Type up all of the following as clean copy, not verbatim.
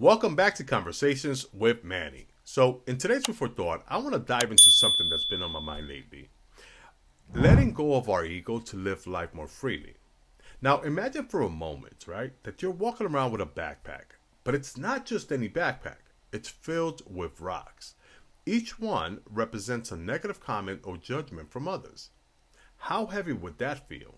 Welcome back to Conversations with Manny. So, in today's Food for Thought, I want to dive into something that's been on my mind lately. Letting go of our ego to live life more freely. Now, imagine for a moment, right, that you're walking around with a backpack. But it's not just any backpack. It's filled with rocks. Each one represents a negative comment or judgment from others. How heavy would that feel?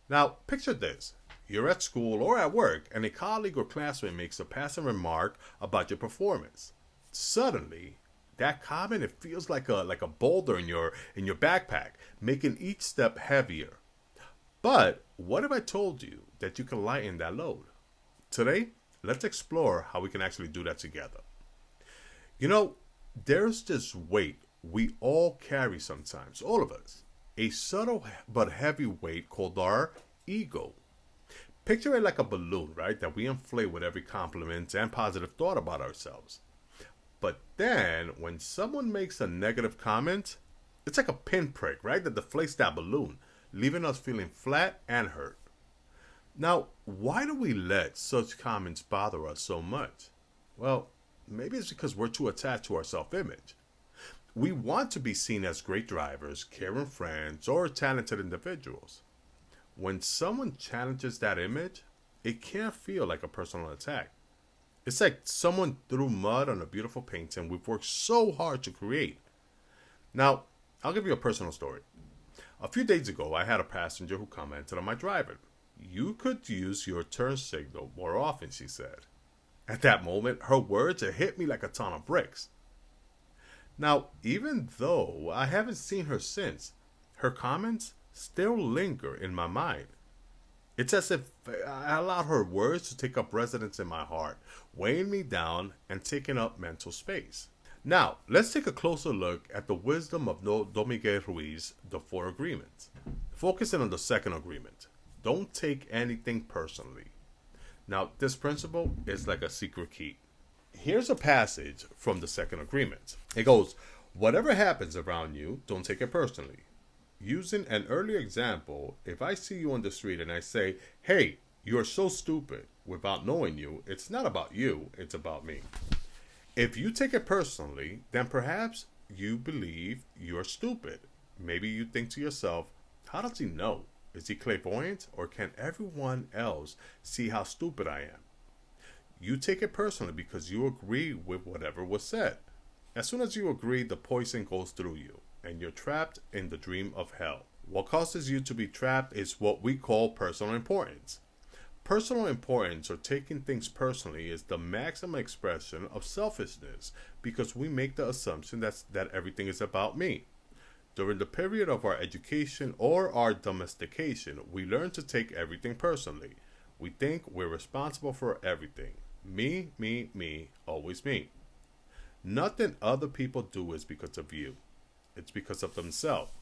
Now, picture this. You're at school or at work, and a colleague or classmate makes a passing remark about your performance. Suddenly, that comment, it feels like a boulder in your backpack, making each step heavier. But what if I told you that you can lighten that load? Today, let's explore how we can actually do that together. You know, there's this weight we all carry sometimes, all of us. A subtle but heavy weight called our ego. Picture it like a balloon, right, that we inflate with every compliment and positive thought about ourselves. But then, when someone makes a negative comment, it's like a pinprick, right, that deflates that balloon, leaving us feeling flat and hurt. Now, why do we let such comments bother us so much? Well, maybe it's because we're too attached to our self-image. We want to be seen as great drivers, caring friends, or talented individuals. When someone challenges that image, it can feel like a personal attack. It's like someone threw mud on a beautiful painting we've worked so hard to create. Now, I'll give you a personal story. A few days ago, I had a passenger who commented on my driving. "You could use your turn signal more often," she said. At that moment, her words had hit me like a ton of bricks. Now, even though I haven't seen her since, her comments still linger in my mind. It's as if I allowed her words to take up residence in my heart, weighing me down and taking up mental space. Now, let's take a closer look at the wisdom of Don Miguel Ruiz, the 4 agreements. Focusing on the second agreement. Don't take anything personally. Now, this principle is like a secret key. Here's a passage from the second agreement. It goes, "Whatever happens around you, don't take it personally." Using an earlier example, if I see you on the street and I say, "Hey, you're so stupid," without knowing you, it's not about you, it's about me. If you take it personally, then perhaps you believe you're stupid. Maybe you think to yourself, "How does he know? Is he clairvoyant, or can everyone else see how stupid I am?" You take it personally because you agree with whatever was said. As soon as you agree, the poison goes through you, and you're trapped in the dream of hell. What causes you to be trapped is what we call personal importance. Personal importance, or taking things personally, is the maximum expression of selfishness because we make the assumption that everything is about me. During the period of our education or our domestication, we learn to take everything personally. We think we're responsible for everything. Me, always me. Nothing other people do is because of you. It's because of themselves.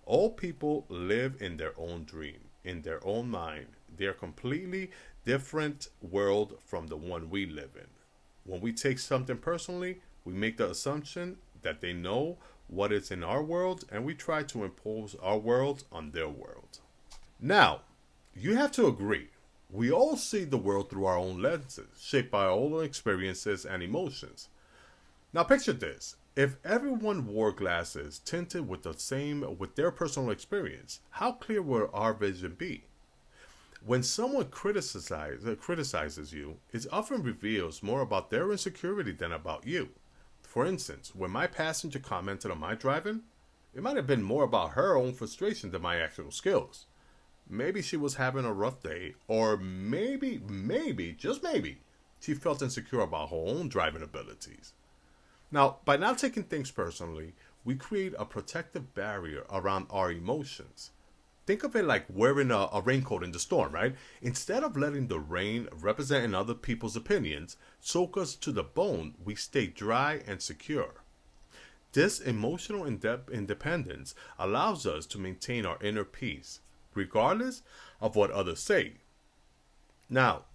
All people live in their own dream, in their own mind. They're a completely different world from the one we live in. When we take something personally, we make the assumption that they know what is in our world, and we try to impose our world on their world. Now, you have to agree. We all see the world through our own lenses, shaped by our own experiences and emotions. Now picture this. If everyone wore glasses tinted with their personal experience, how clear would our vision be? When someone criticizes you, it often reveals more about their insecurity than about you. For instance, when my passenger commented on my driving, it might have been more about her own frustration than my actual skills. Maybe she was having a rough day, or maybe, just maybe, she felt insecure about her own driving abilities. Now, by not taking things personally, we create a protective barrier around our emotions. Think of it like wearing a raincoat in the storm, right? Instead of letting the rain representing other people's opinions soak us to the bone, we stay dry and secure. This emotional independence allows us to maintain our inner peace, regardless of what others say. Now,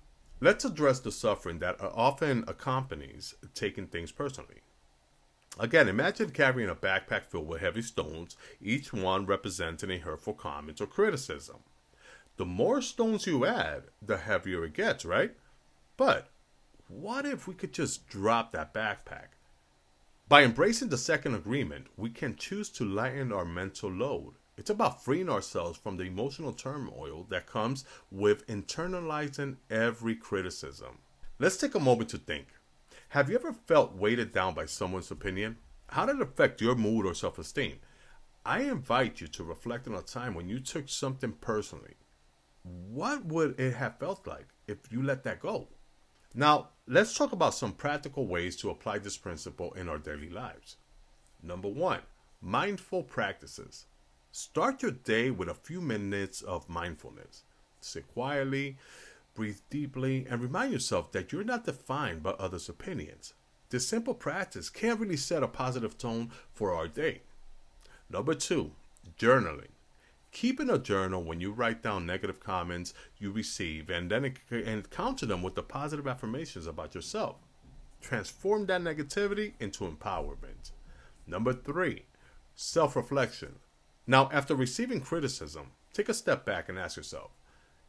let's address the suffering that often accompanies taking things personally. Again, imagine carrying a backpack filled with heavy stones, each one representing a hurtful comment or criticism. The more stones you add, the heavier it gets, right? But What if we could just drop that backpack? By embracing the second agreement, we can choose to lighten our mental load. It's about freeing ourselves from the emotional turmoil that comes with internalizing every criticism. Let's take a moment to think. Have you ever felt weighted down by someone's opinion? How did it affect your mood or self-esteem? I invite you to reflect on a time when you took something personally. What would it have felt like if you let that go? Now, let's talk about some practical ways to apply this principle in our daily lives. Number one, mindful practices. Start your day with a few minutes of mindfulness. Sit quietly, breathe deeply, and remind yourself that you're not defined by others' opinions. This simple practice can really set a positive tone for our day. Number two, journaling. Keeping a journal when you write down negative comments you receive and then counter them with the positive affirmations about yourself. Transform that negativity into empowerment. Number three, self-reflection. Now, after receiving criticism, take a step back and ask yourself,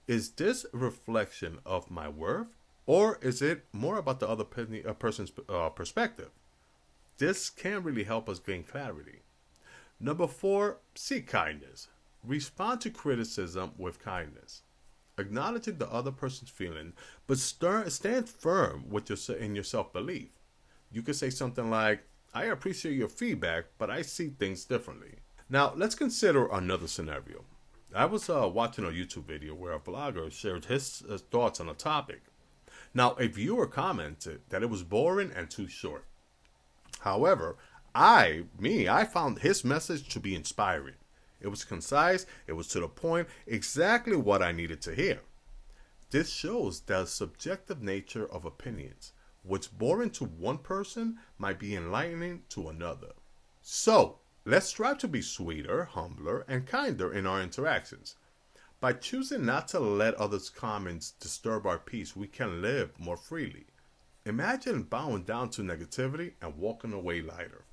is this a reflection of my worth, or is it more about the other person's perspective? This can really help us gain clarity. Number four, seek kindness. Respond to criticism with kindness, acknowledging the other person's feeling, but stand firm with in your self-belief. You could say something like, I appreciate your feedback, but I see things differently. Now, let's consider another scenario. I was watching a YouTube video where a vlogger shared his thoughts on a topic. Now, a viewer commented that it was boring and too short. However, I found his message to be inspiring. It was concise, it was to the point, exactly what I needed to hear. This shows the subjective nature of opinions. What's boring to one person might be enlightening to another. So, let's strive to be sweeter, humbler, and kinder in our interactions. By choosing not to let others' comments disturb our peace, we can live more freely. Imagine bowing down to negativity and walking away lighter.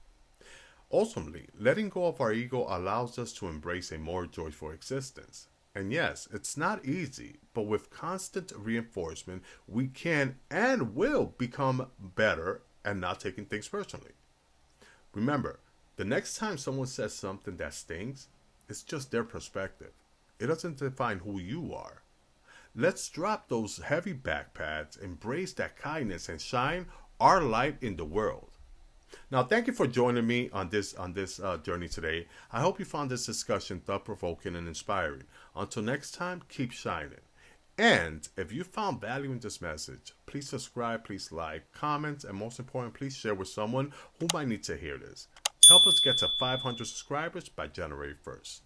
Ultimately, letting go of our ego allows us to embrace a more joyful existence. And yes, it's not easy, but with constant reinforcement, we can and will become better at not taking things personally. Remember, the next time someone says something that stings, it's just their perspective. It doesn't define who you are. Let's drop those heavy backpacks, embrace that kindness, and shine our light in the world. Now, thank you for joining me on this journey today. I hope you found this discussion thought-provoking and inspiring. Until next time, keep shining. And if you found value in this message, please subscribe, please like, comment, and most important, please share with someone who might need to hear this. Help us get to 500 subscribers by January 1st.